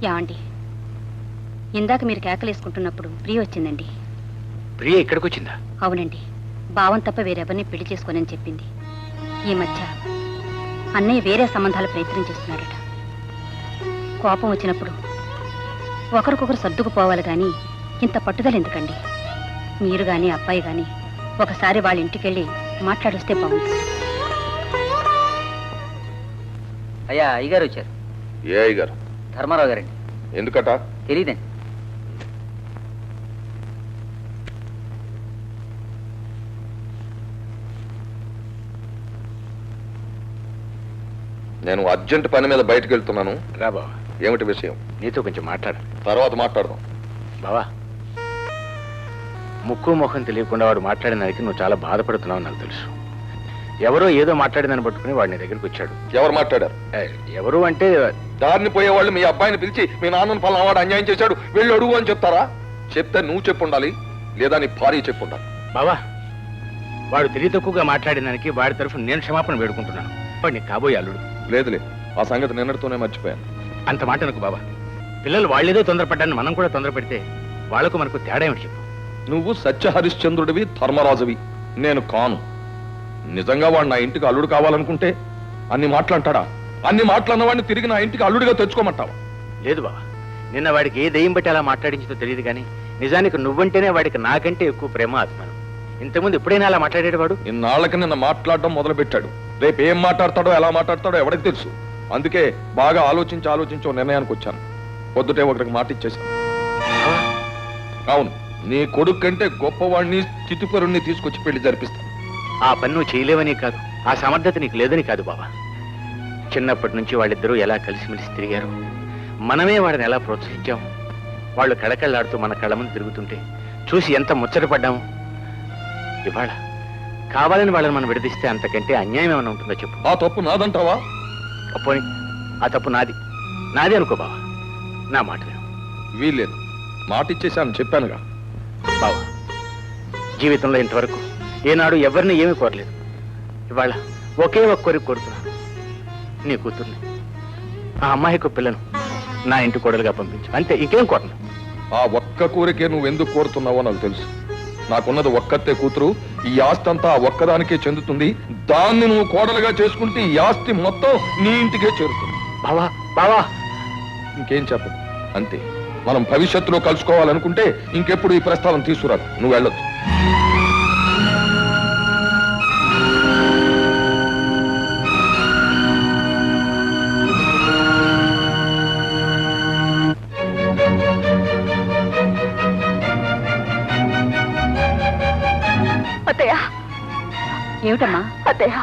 యాండి ఇందాక మీరు కేకలేసుకుంటున్నప్పుడు ప్రియ వచ్చిందండి. ప్రియ ఇక్కడికి వచ్చిందా? అవునండి, భావం తప్ప వేరెవరిని పెళ్లి చేసుకోనని చెప్పింది. ఈ మధ్య అన్నయ్య వేరే సంబంధాలు ప్రయత్నం చేస్తున్నాడట. కోపం వచ్చినప్పుడు ఒకరికొకరు సర్దుకుపోవాలి కానీ ఇంత పట్టుదల ఎందుకండి? మీరు కానీ అబ్బాయి కానీ ఒకసారి వాళ్ళ ఇంటికెళ్ళి మాట్లాడొస్తే బాగుంటుంది. అయ్యా అయ్యగారు వచ్చారు. ఏ అయ్యగారు? ధర్మారావు గారండి. ఎందుకట? తెలీదండి. నేను అర్జెంట్ పని మీద బయటకు వెళ్తున్నాను. రా బావా. ఏమిటి విషయం? నీతో కొంచెం మాట్లాడాలి. తర్వాత మాట్లాడదాం. బావా, ముక్కు ముఖం తెలియకుండా వాడు మాట్లాడిన దానికి నువ్వు చాలా బాధపడుతున్నావు నాకు తెలుసు. ఎవరో ఏదో మాట్లాడిందని పట్టుకుని వాడిని దగ్గరికి వచ్చాడు. ఎవరు మాట్లాడారు? ఎవరు అంటే దారిని పోయేవాళ్ళు మీ అబ్బాయిని పిలిచి మీ నాన్నను పలానావాడు అన్యాయం చేశాడు వెళ్ళి అడుగు అని చెప్తారా? చెప్తే నువ్వు చెప్పుండాలి, లేదా నీ భార్య చెప్పుండాలి. బావా, వాడు తెలివి తక్కువగా మాట్లాడిన దానికి వాడి తరఫున నేను క్షమాపణ వేడుకుంటున్నాను. వాడు నీకు కాబోయే అల్లుడు. లేదులే, ఆ సంగతి నిన్నటితోనే మర్చిపోయాను. అంత మాట నాకు బాబా. పిల్లలు వాళ్ళేదో తొందరపడ్డాన్ని మనం కూడా తొందరపెడితే వాళ్లకు మనకు తేడా ఏమిటి చెప్పు? నువ్వు సత్య హరిశ్చంద్రుడివి, ధర్మరాజువి, నేను కాను. నిజంగా వాడు నా ఇంటికి అల్లుడు కావాలనుకుంటే అన్ని మాటలంటాడా? అన్ని మాటలన్న వాడిని తిరిగి నా ఇంటికి అల్లుడిగా తెచ్చుకోమంటావా? లేదు బాబా, నిన్న వాడికి ఏ దయ్యం బట్టి అలా మాట్లాడించిందో తెలియదు కానీ నిజానికి నువ్వంటేనే వాడికి నాకంటే ఎక్కువ ప్రేమ అభిమానం. ఇంతకుముందు ఎప్పుడైనా అలా మాట్లాడేవాడు? ఇన్నాళ్ళకి నిన్న మాట్లాడడం మొదలు పెట్టాడు. రేపు ఏం మాట్లాడతాడో ఎలా మాట్లాడతాడో ఎవరికి తెలుసు. అందుకే బాగా ఆలోచించి నిర్ణయానికి వచ్చాను. పొద్దుటే ఒకరికి మాట ఇచ్చేశాను. అవును, నీ కొడుకు కంటే గొప్పవాడిని, స్థితిపరుణ్ణి తీసుకొచ్చి పెళ్లి జరిపిస్తాను. ఆ పని నువ్వు చేయలేవని కాదు, ఆ సమర్థత నీకు లేదని కాదు బాబా. చిన్నప్పటి నుంచి వాళ్ళిద్దరూ ఎలా కలిసిమెలిసి తిరిగారు, మనమే వాడిని ఎలా ప్రోత్సహించాము. వాళ్ళు కళకళ్ళాడుతూ మన కళ్ళ ముందు తిరుగుతుంటే చూసి ఎంత ముచ్చటపడ్డాము. ఇవాళ కావాలని వాళ్ళని మనం విడదీస్తే అంతకంటే అన్యాయం ఏమైనా ఉంటుందో చెప్పు. ఆ తప్పు నాదంటావా? పోనీ ఆ తప్పు నాది అనుకో బావా. నా మాట వీల్లేదు, మాట ఇచ్చేశాను చెప్పానుగా. బావా, జీవితంలో ఇంతవరకు ఏనాడు ఎవరిని ఏమీ కోరలేదు. ఇవాళ ఒకే ఒక్క కోరిక కోరుతున్నాను, నీ కూతుర్ని, ఆ అమ్మాయికి పిల్లను నా ఇంటి కోడలుగా పంపించు. అంతే, ఇంకేం కోరను. ఆ ఒక్క కోరికే నువ్వెందుకు కోరుతున్నావో నాకు తెలుసు. నాకున్నది ఒక్కతే కూతురు. ఈ ఆస్తి అంతా ఆ ఒక్కదానికే చెందుతుంది. దాన్ని నువ్వు కోడలుగా చేసుకుంటే ఈ ఆస్తి మొత్తం నీ ఇంటికే చేరుతుంది. బావా బావా, ఇంకేం చెప్పదు, అంతే. మనం భవిష్యత్తులో కలుసుకోవాలనుకుంటే ఇంకెప్పుడు ఈ ప్రస్తావన తీసుకురాదు. నువ్వు వెళ్ళొద్దు. అత్తయ్య. ఏమిటమ్మా? అత్తయ్య,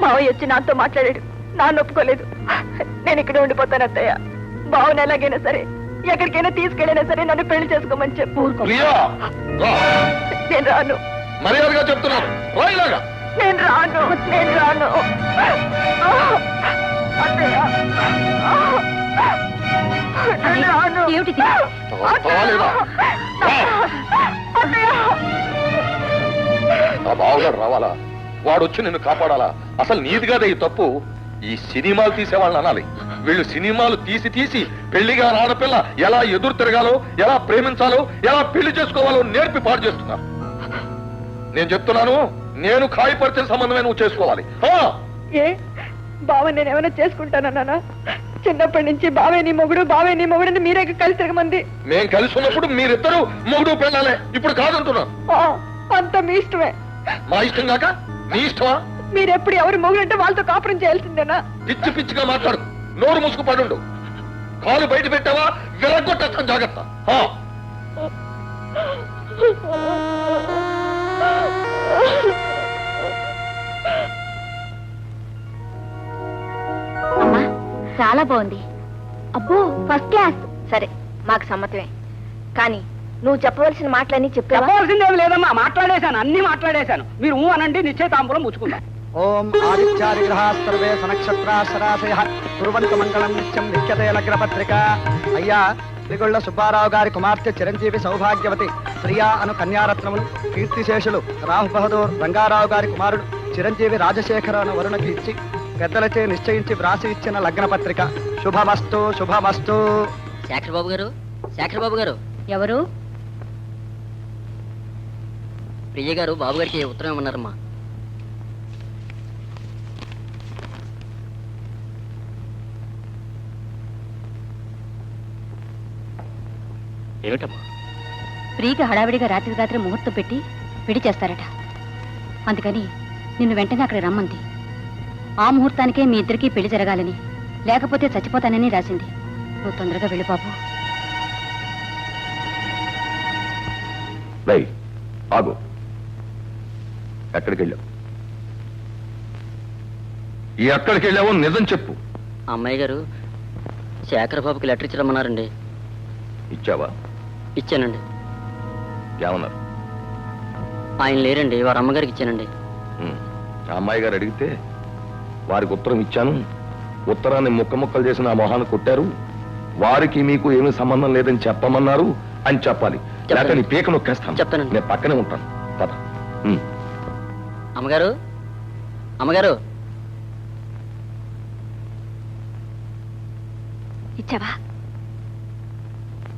మావయ్య వచ్చి నాతో మాట్లాడాడు. నాన్న ఒప్పుకోలేదు. నేను ఇక్కడ ఉండిపోతాను అత్తయ్య. బావని ఎలాగైనా సరే, ఎక్కడికైనా తీసుకెళ్ళైనా సరే నన్ను పెళ్లి చేసుకోమని చెప్పు. నేను రాను. మర్యాదగా చెప్తున్నాను, నేను రాను. అత్తయ్య, ఏమిటి? బావగాడు రావాలా? వాడు వచ్చి నిన్ను కాపాడాలా? అసలు నీది కాదే ఈ తప్పు. ఈ సినిమాలు తీసేవాళ్ళని అనాలి. వీళ్ళు సినిమాలు తీసి పెళ్లిగా ఆడపిల్ల ఎలా ఎదురు తిరగాలో, ఎలా ప్రేమించాలో, ఎలా పెళ్లి చేసుకోవాలో నేర్పి పాడు చేస్తున్నారు. నేను చెప్తున్నాను, నేను ఖాయపరిచిన సంబంధమే నువ్వు చేసుకోవాలి. బావ నేను ఏమైనా చేసుకుంటానన్నా? చిన్నప్పటి నుంచి బావే నీ మొగుడు మీరే కలిసి తిరగమంది. మేం కలిసి ఉన్నప్పుడు మీరిద్దరూ మొగుడు పెళ్ళాలే. ఇప్పుడు కాదంటున్నా. అంత మీ ఇష్టమే. మా ఇష్టం కాక నీ ఇష్టమా? మీరెప్పుడు ఎవరు మొగుడంటే వాళ్ళతో కాపురం చేయాల్సిందేనా? పిచ్చిగా మాట్లాడు. నోరు మూసుకు పడుండు. కాలు బయట పెట్టావా విరగొట్టేస్తాం, జాగ్రత్త. అమ్మా, చాలా బాగుంది. అబ్బో, ఫస్ట్ క్లాస్. సరే, మాకు సమ్మతమే. కానీ నువ్వు చెప్పవలసిన మాటలన్నీ చెప్పవలసిందేమి లేదమ్మా. మాట్లాడేశాను, అన్ని మాట్లాడేశాను. మీరు అనండి, నిశ్చయితాంబూలం పుచ్చుకుందాం. ఓం ఆదిత్యాదిగ్రహాస్తర్వే సనక్షత్రాశరాశయ కుర్వంతు మంగళం నిత్యం లిఖ్యతే లగ్నపత్రిక. అయ్యా, శ్రీగొళ్ళ సుబ్బారావు గారి కుమార్తె చిరంజీవి సౌభాగ్యవతి ప్రియా అను కన్యారత్నములు, కీర్తిశేషులు రామ్ బహదూర్ రంగారావు గారి కుమారుడు చిరంజీవి రాజశేఖర అను వరుణకి ఇచ్చి పెద్దలచే నిశ్చయించి వ్రాసి ఇచ్చిన లగ్నపత్రిక. శుభమస్తు. శేఖర్ బాబు గారు, శేఖర్ బాబు గారు, ఎవరు? ప్రియ గారు బాబు గారికి ఉత్తరం ఇవ్వమన్నారమ్మా. ఏమిటమ్మా? ప్రియకి హడావిడిగా రాత్రి ముహూర్తం పెట్టి పెళ్లి చేస్తారట. అందుకని నిన్ను వెంటనే అక్కడ రమ్మంది. ఆ ముహూర్తానికే మీ ఇద్దరికీ పెళ్లి జరగాలని, లేకపోతే చచ్చిపోతానని రాసింది. నువ్వు తొందరగా వెళ్ళి బాబు. రై ఆగు. ఎక్కడికి వెళ్ళావు? ఎక్కడికి వెళ్ళావో నిజం చెప్పు. అమ్మాయి గారు శేఖర్ బాబుకి లెటర్ ఇచ్చిరమ్మన్నారండి. ఇచ్చావా? ఇచ్చానండి. ఏమన్నారు? ఆయన లేరండి, వారి అమ్మగారికి ఇచ్చానండి. ఆ అమ్మాయి గారు అడిగితే వారికి ఉత్తరం ఇచ్చాను, ఉత్తరాన్ని ముక్కలు చేసి నా మొహాన్ని కొట్టారు, వారికి మీకు ఏమీ సంబంధం లేదని చెప్పమన్నారు అని చెప్పాలి. లేక నీ పీక నొక్కేస్తాను. చెప్తానండి. నేను పక్కనే ఉంటాను. పద. అమ్మగారు, అమ్మగారు. ఇచ్చావా?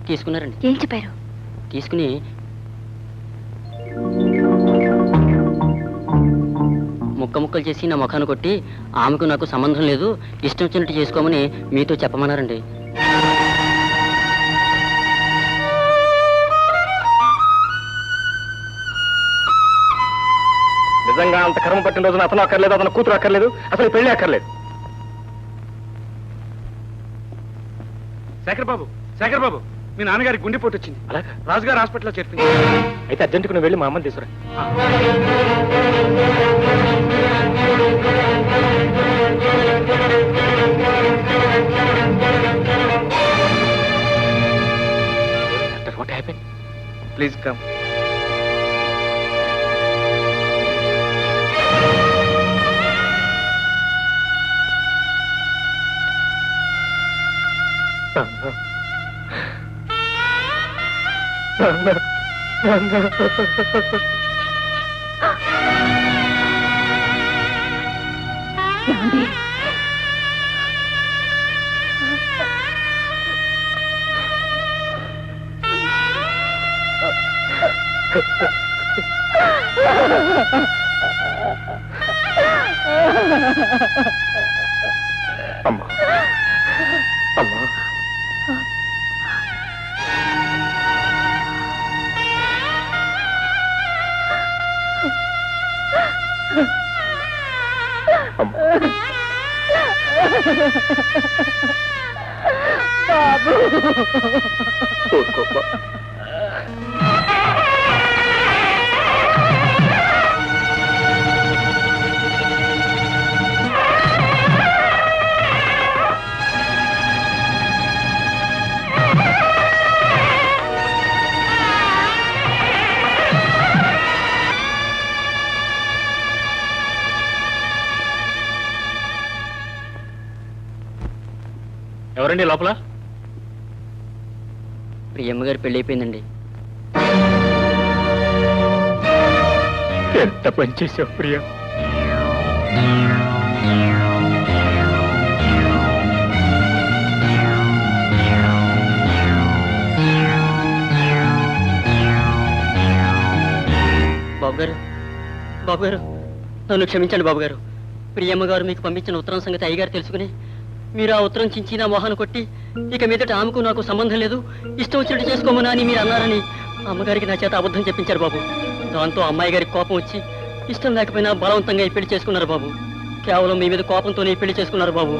తీసుకున్నారండి. ఏం చెప్పారు? తీసుకుని ముక్కలు చేసి నా ముఖాన్ని కొట్టి ఆమెకు నాకు సంబంధం లేదు, ఇష్టం వచ్చినట్టు చేసుకోమని మీతో చెప్పమన్నారండి. నిజంగా అంత కర్మ పట్టిన రోజున అతను అక్కర్లేదు, అతను కూతురు అక్కర్లేదు, అసలు పెళ్లి అక్కర్లేదు. శేఖర్ బాబు, శేఖర్ బాబు, మీ నాన్నగారికి గుండెపోటు వచ్చింది. అలాగా? రాజుగారు హాస్పిటల్లో చేర్పింది. అయితే అర్జెంటుకు నువ్వు వెళ్ళి మా అమ్మని తీసుకురా. What happened? Please come. ఏమండి? అమ్మా, అమ్మా, బాబు, ఊరుకోమ్మా. ఎవరండి లోపల? ప్రియమ్మ గారి పెళ్లి అయిపోయిందండి. ఎంత పనిచేసావు ప్రియ. బాబు గారు, బాబు గారు, నన్ను క్షమించండి బాబు గారు. ప్రియమ్మ గారు మీకు పంపించిన ఉత్తరం సంగతి అయ్యగారు తెలుసుకుని మీరు ఆ ఉత్తరం చించి నా మొహాన్ని కొట్టి ఇక మీదట ఆమెకు నాకు సంబంధం లేదు, ఇష్టం వచ్చినట్టు చేసుకోమని అని మీరు అన్నారని అమ్మగారికి నా చేత అబద్ధం చెప్పించారు బాబు. దాంతో అమ్మాయి గారికి కోపం వచ్చి ఇష్టం లేకపోయినా బలవంతంగా ఈ పెళ్లి చేసుకున్నారు బాబు. కేవలం మీ మీద కోపంతోనే ఈ పెళ్లి చేసుకున్నారు బాబు.